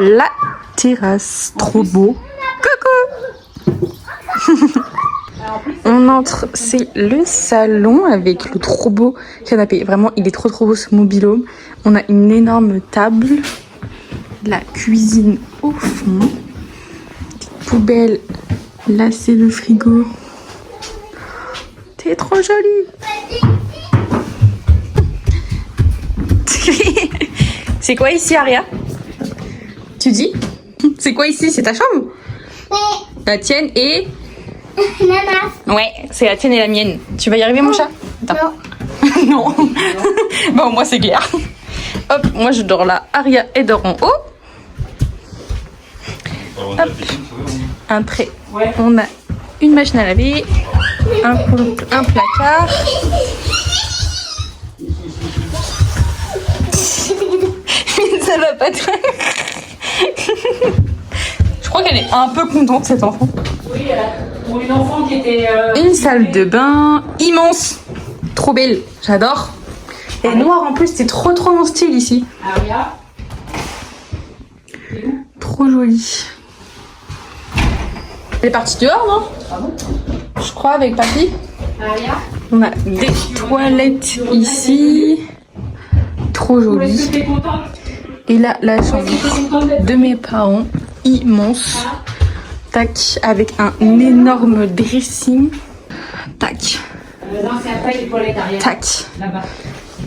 la terrasse. Trop beau. Coucou. On entre, c'est le salon avec le trop beau canapé. Vraiment, il est trop beau ce mobil-home. On a une énorme table. La cuisine au fond. Poubelle. Là, c'est le frigo. T'es trop jolie. C'est quoi ici, Aria? Tu dis? C'est quoi ici? C'est ta chambre? Oui. La tienne et... Maman. Ouais, c'est la tienne et la mienne. Tu vas y arriver, mon chat? Attends. Non. Non. Bon, moi, c'est clair. Hop, moi, je dors là. Aria, elle dort en haut. Hop. Un trait. On a une machine à laver. Un placard. Ça va pas très. Je crois qu'elle est un peu contente, cette enfant. Oui, pour une enfant qui était... Une salle de bain immense. Trop belle, j'adore. Et noir en plus, c'est trop mon style ici. Aria. Trop joli. Elle est partie dehors, non? Ah bon? Je crois, avec papy. Aria. On a des toilettes ici. Trop Est-ce joli. que t'es contente? Et là, la chambre de mes parents, immense. Tac, avec un énorme dressing. Tac, Non, c'est après les toilettes arrière. tac. Là-bas.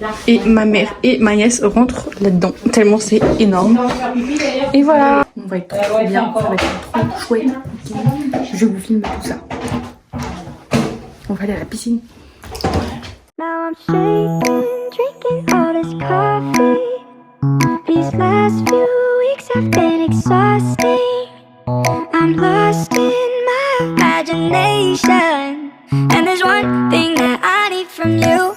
Là. Et ma mère et ma nièce rentrent là-dedans, tellement c'est énorme. On va faire pipi d'ailleurs. Et voilà, on va être trop ouais, bien, c'est ça va être trop chouette. Je vous filme tout ça. On va aller à la piscine. Now I'm shaking, drinking all this coffee. These last few weeks have been exhausting. I'm lost in my imagination, and there's one thing that I need from you.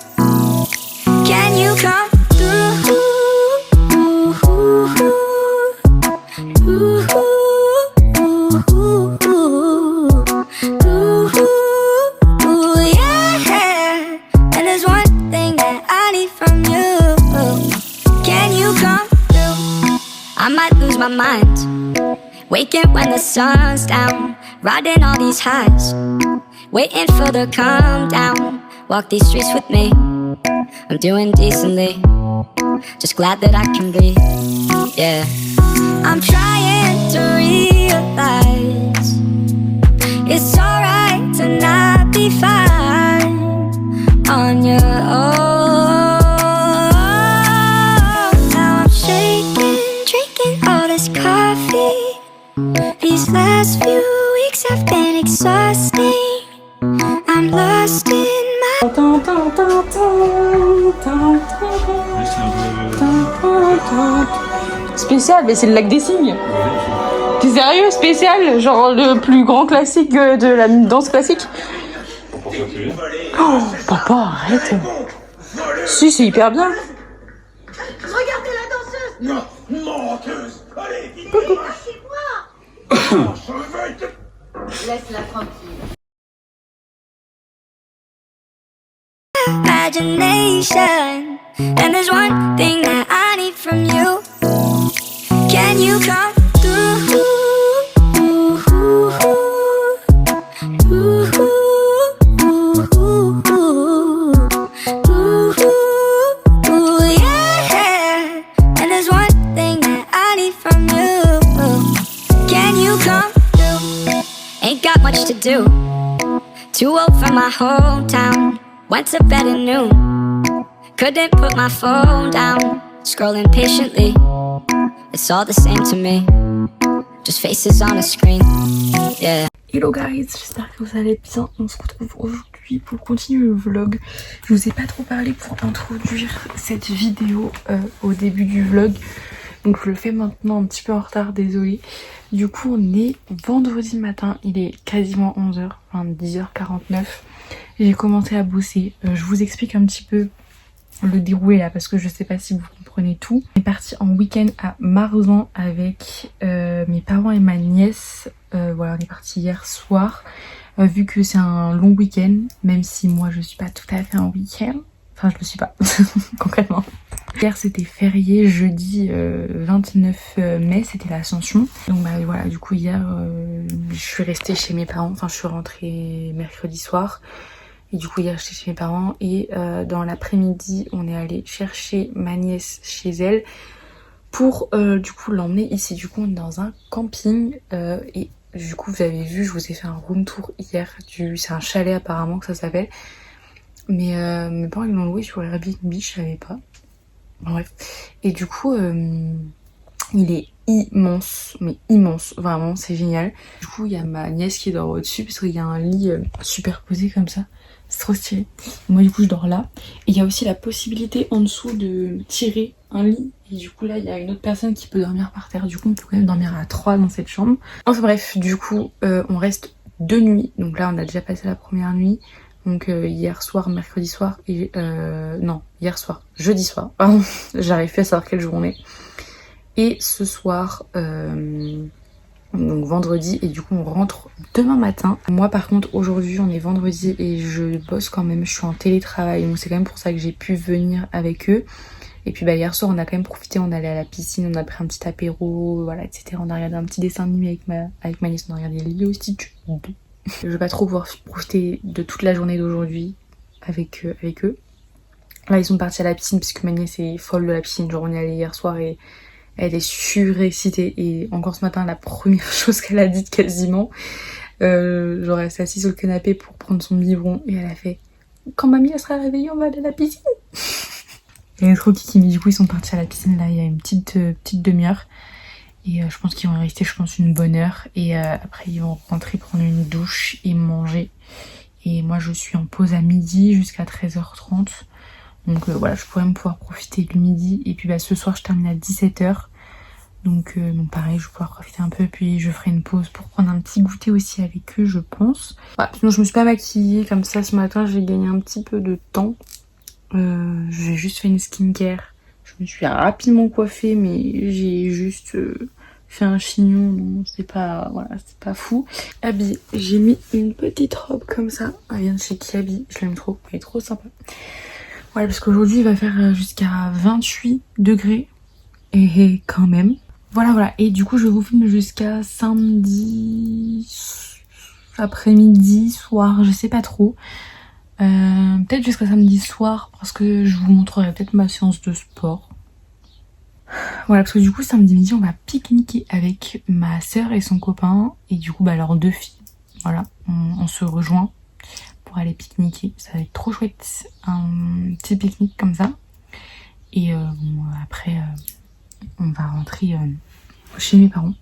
Can you come through? Yeah. And there's one thing that I need from you. Can you come through? I might lose my mind, waking when the sun's down, riding all these highs, waiting for the calm down. Walk these streets with me, I'm doing decently, just glad that I can breathe, yeah. I'm trying to realize it's alright to not be fine on your own. Now I'm shaking, drinking all this coffee. These last few weeks have been exhausting. I'm lost in my... Spécial, mais c'est le lac des cygnes. T'es sérieux, spécial? Genre le plus grand classique de la danse classique? Oh, papa, arrête. Si, c'est hyper bien. Regardez la danseuse. Non, menteuse. Allez, vite. Laisse-la tranquille. imagination, and there's one thing that I need from you. Can you come through? Yeah. And there's one thing that I need from you. Can you come through? Ain't got much to do. Too old for my hometown. Went to bed at noon. Couldn't put my phone down. Scrolling patiently. It's all the same to me. Just faces on a screen. Yeah. Hello guys, j'espère que vous allez bien. On se retrouve aujourd'hui pour continuer le vlog. Je vous ai pas trop parlé pour introduire cette vidéo au début du vlog. Donc je le fais maintenant un petit peu en retard, désolée. Du coup on est vendredi matin, il est quasiment 11h, enfin 10h49. J'ai commencé à bosser. Je vous explique un petit peu le déroulé là parce que je sais pas si vous comprenez tout. On est parti en week-end à Marzan avec mes parents et ma nièce. Voilà, on est parti hier soir. Vu que c'est un long week-end, même si moi je suis pas tout à fait un week-end. Enfin je le suis pas concrètement. Hier c'était férié, jeudi 29 mai, c'était l'Ascension. Donc bah voilà, du coup hier je suis restée chez mes parents, enfin je suis rentrée mercredi soir. Et du coup hier j'étais chez mes parents et dans l'après-midi on est allé chercher ma nièce chez elle pour du coup l'emmener ici. Du coup on est dans un camping et du coup vous avez vu, je vous ai fait un room tour hier, c'est un chalet apparemment que ça s'appelle. Mais mes parents ils l'ont loué sur Airbnb, je savais pas. Bref. Et du coup il est immense, mais immense, vraiment c'est génial. Du coup il y a ma nièce qui dort au-dessus parce qu'il y a un lit superposé comme ça. C'est trop stylé. Moi du coup je dors là. Et il y a aussi la possibilité en dessous de tirer un lit. Et du coup là il y a une autre personne qui peut dormir par terre. Du coup on peut quand même dormir à 3 dans cette chambre. Enfin bref, du coup on reste 2 nuits. Donc là on a déjà passé la première nuit. Donc hier soir, mercredi soir et non, hier soir, jeudi soir. Pardon, j'arrive plus à savoir quel jour on est. Et ce soir donc vendredi, et du coup on rentre demain matin. Moi par contre aujourd'hui on est vendredi et je bosse quand même, je suis en télétravail, donc c'est quand même pour ça que j'ai pu venir avec eux. Et puis bah hier soir on a quand même profité, on allait à la piscine, on a pris un petit apéro, voilà, etc. On a regardé un petit dessin animé avec ma nièce, on a regardé Lilo Stitch 2. Je vais pas trop pouvoir profiter de toute la journée d'aujourd'hui avec eux. Là ils sont partis à la piscine parce que ma nièce est folle de la piscine, genre on est allé hier soir et elle est surexcitée. Et encore ce matin la première chose qu'elle a dite quasiment, genre elle s'est assise sur le canapé pour prendre son biberon et elle a fait « Quand mamie elle sera réveillée on va aller à la piscine !» Elle est trop kiki, mais du coup ils sont partis à la piscine là il y a une petite demi-heure. Et je pense qu'ils vont y rester une bonne heure. Et après ils vont rentrer prendre une douche et manger. Et moi je suis en pause à midi jusqu'à 13h30. Donc voilà, je pourrais pouvoir profiter du midi. Et puis bah ce soir je termine à 17h. Donc pareil, je vais pouvoir profiter un peu. Puis je ferai une pause pour prendre un petit goûter aussi avec eux, je pense. Voilà, sinon je me suis pas maquillée comme ça ce matin. J'ai gagné un petit peu de temps. J'ai juste fait une skincare. Je me suis rapidement coiffée, mais j'ai juste fait un chignon. Non, c'est pas, voilà, c'est pas fou. Habillée, j'ai mis une petite robe comme ça. Elle vient de chez Kiabi, je l'aime trop, elle est trop sympa. Voilà, parce qu'aujourd'hui il va faire jusqu'à 28 degrés. Et quand même. Voilà. Et du coup je vous filme jusqu'à samedi après-midi, soir, je sais pas trop. Peut-être jusqu'à samedi soir parce que je vous montrerai peut-être ma séance de sport. Voilà, parce que du coup samedi midi on va pique-niquer avec ma soeur et son copain et du coup bah leurs 2 filles. Voilà, on se rejoint pour aller pique-niquer. Ça va être trop chouette, un petit pique-nique comme ça. Et bon, après on va rentrer chez mes parents.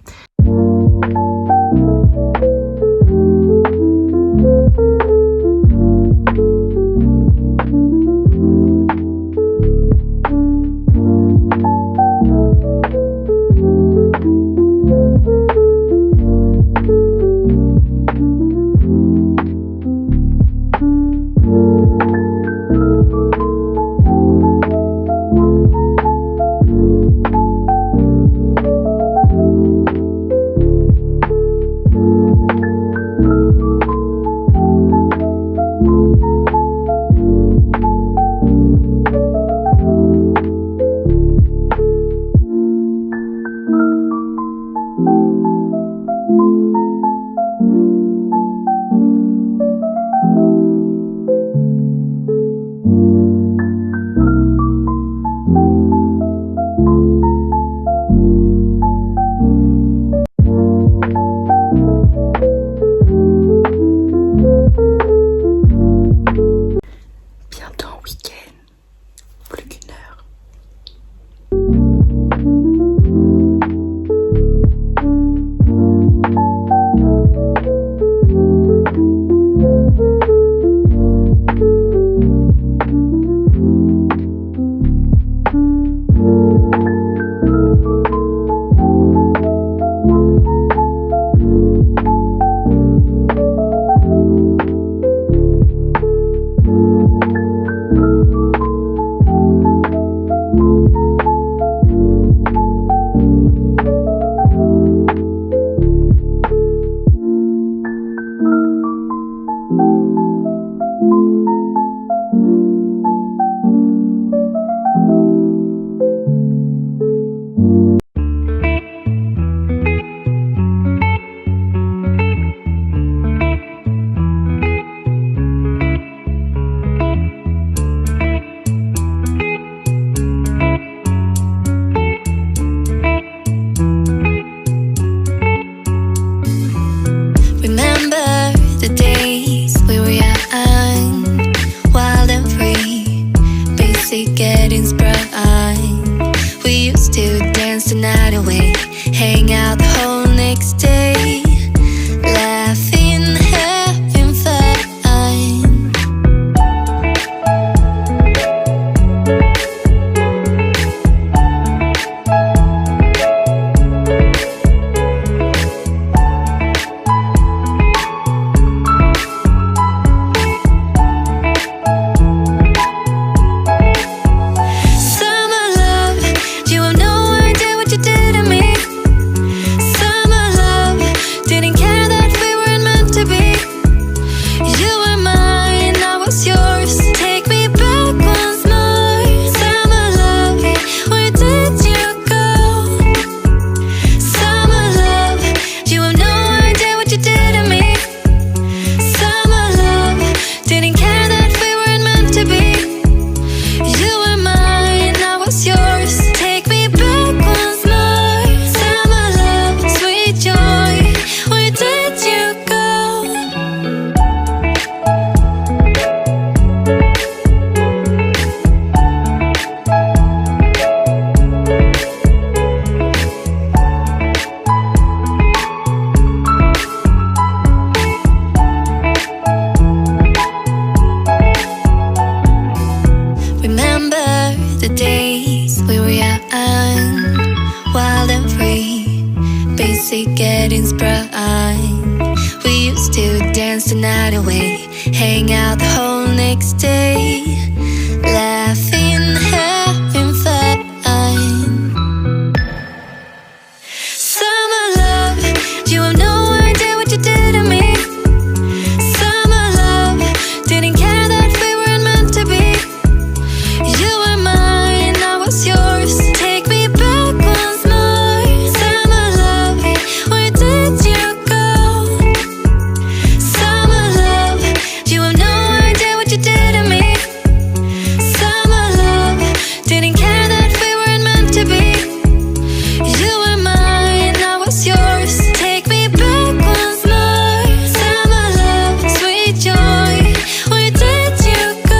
staying out the whole next day, laughing, having fun. Summer love, you have no idea what you did to me. Summer love, didn't care that we weren't meant to be. You were mine, I was yours. Take me back once more. Summer love, where did you go? Summer love, you have no idea what you did to me. Summer love, didn't care that we weren't meant to be. You were mine, I was yours. Take me back once more. Summer love, sweet joy, where did you go?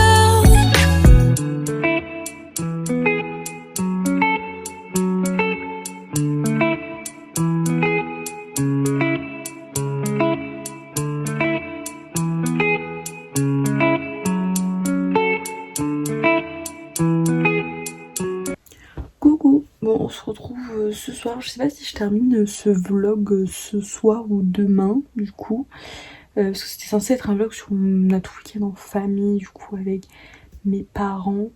Coucou, bon on se retrouve ce soir, je sais pas si je termine ce vlog ce soir ou demain du coup, parce que c'était censé être un vlog sur notre week-end en famille du coup avec mes parents,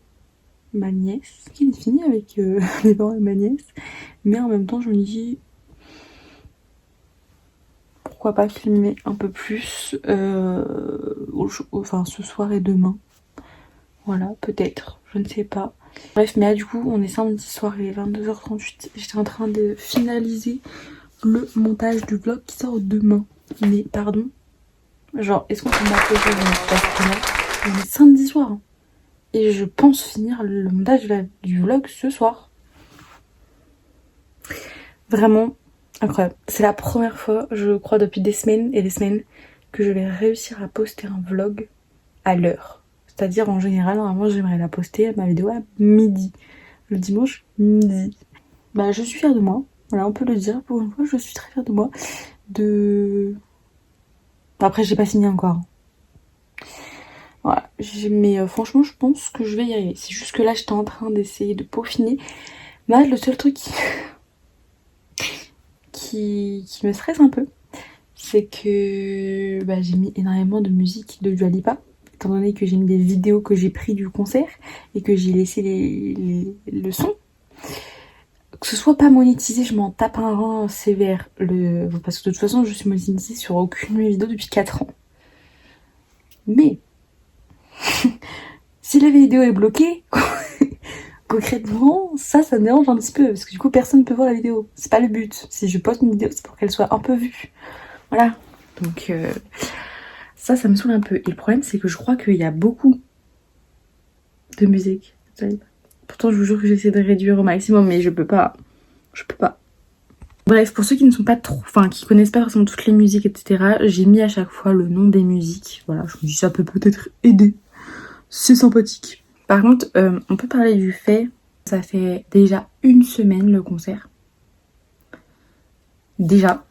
ma nièce, qui est fini avec mes parents et ma nièce, mais en même temps je me dis pourquoi pas filmer un peu plus enfin ce soir et demain, voilà peut-être, je ne sais pas. Bref, mais là du coup on est samedi soir, il est 22h38, j'étais en train de finaliser le montage du vlog qui sort demain. Mais pardon, genre est-ce qu'on peut m'appeler parce que là on est samedi soir hein, et je pense finir le montage du vlog ce soir. Vraiment incroyable, c'est la première fois je crois depuis des semaines et des semaines que je vais réussir à poster un vlog à l'heure. C'est-à-dire en général, normalement j'aimerais la poster ma vidéo à midi. Le dimanche midi. Bah je suis fière de moi. Voilà, on peut le dire. Pour une fois, je suis très fière de moi. Après j'ai pas signé encore. Voilà. Mais franchement je pense que je vais y arriver. C'est juste que là j'étais en train d'essayer de peaufiner. Mais le seul truc qui me stresse un peu, c'est que j'ai mis énormément de musique de Dua Lipa. Étant donné que j'ai mis des vidéos que j'ai pris du concert et que j'ai laissé le son, que ce soit pas monétisé, je m'en tape un rein sévère, parce que de toute façon je suis monétisée sur aucune de mes vidéos depuis 4 ans. Mais si la vidéo est bloquée, concrètement ça me dérange un petit peu, parce que du coup personne ne peut voir la vidéo, c'est pas le but. Si je poste une vidéo c'est pour qu'elle soit un peu vue, voilà. Donc ça me saoule un peu. Et le problème, c'est que je crois qu'il y a beaucoup de musique. Pourtant, je vous jure que j'essaie de réduire au maximum, mais je peux pas. Je peux pas. Bref, pour ceux qui ne sont pas trop... Enfin, qui connaissent pas forcément toutes les musiques, etc., j'ai mis à chaque fois le nom des musiques. Voilà, je me dis ça peut peut-être aider. C'est sympathique. Par contre, on peut parler du fait... Ça fait déjà 1 semaine, le concert. Déjà.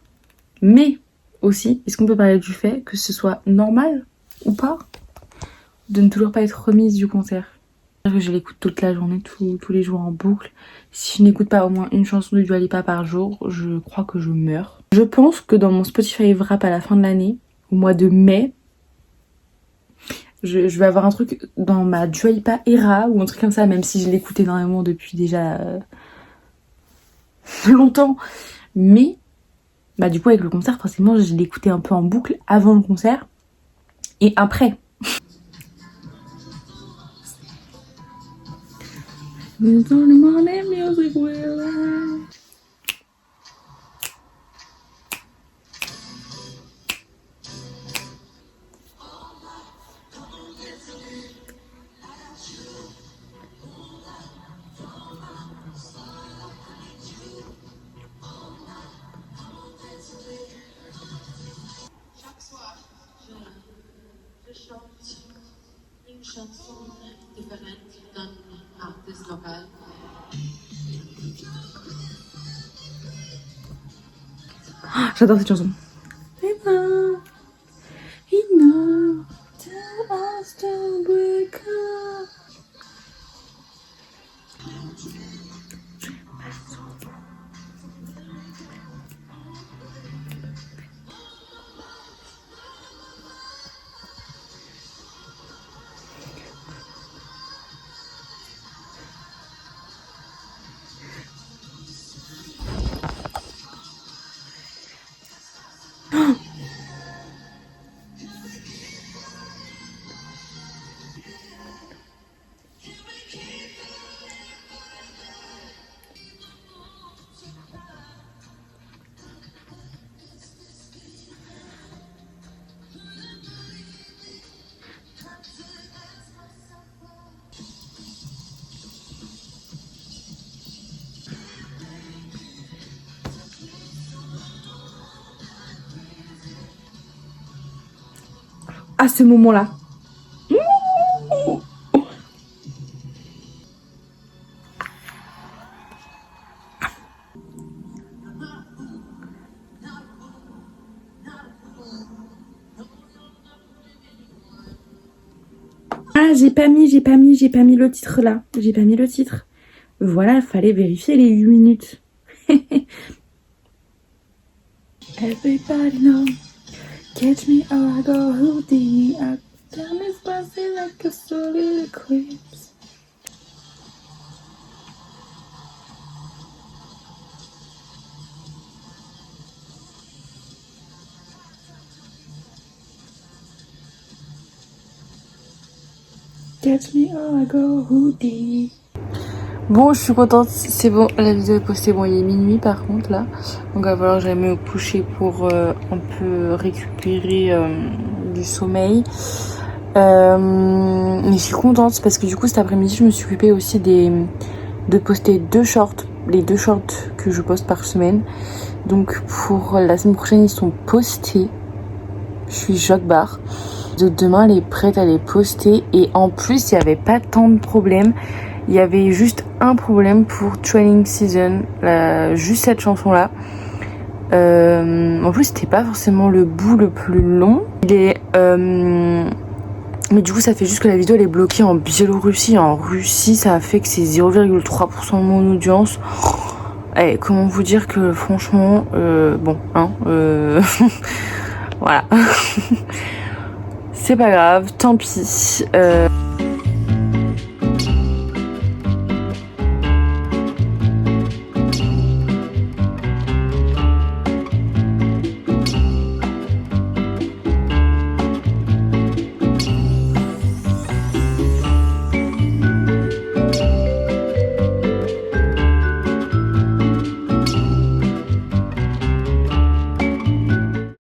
Mais... aussi, est-ce qu'on peut parler du fait que ce soit normal ou pas de ne toujours pas être remise du concert? Je l'écoute toute la journée, tous les jours en boucle. Si je n'écoute pas au moins une chanson de Dua Lipa par jour, je crois que je meurs. Je pense que dans mon Spotify Wrap à la fin de l'année, au mois de mai, je vais avoir un truc dans ma Dua Lipa era ou un truc comme ça, même si je l'écoute énormément depuis déjà longtemps. Mais du coup avec le concert forcément je l'écoutais un peu en boucle avant le concert et après. J'adore cette chanson. à ce moment-là. Ah, j'ai pas mis le titre là. J'ai pas mis le titre. Voilà, il fallait vérifier les 8 minutes. Everybody know. Catch me or I go Houdini. I damn this pussy like a solid eclipse. Catch me or I go Houdini. Bon, je suis contente, c'est bon, la vidéo est postée. Bon, il est minuit par contre là, donc il va falloir que j'aille me coucher pour un peu récupérer du sommeil. Mais je suis contente parce que du coup cet après-midi je me suis occupée aussi de poster 2 shorts, les 2 shorts que je poste par semaine. Donc pour la semaine prochaine ils sont postés. Je suis choc barre. Demain elle est prête à les poster et en plus il n'y avait pas tant de problèmes. Il y avait juste un problème pour Training Season, juste cette chanson-là. En plus, c'était pas forcément le bout le plus long. Mais du coup, ça fait juste que la vidéo elle est bloquée en Biélorussie. En Russie, ça a fait que c'est 0,3% de mon audience. Et comment vous dire que franchement, bon, hein, voilà. C'est pas grave, tant pis.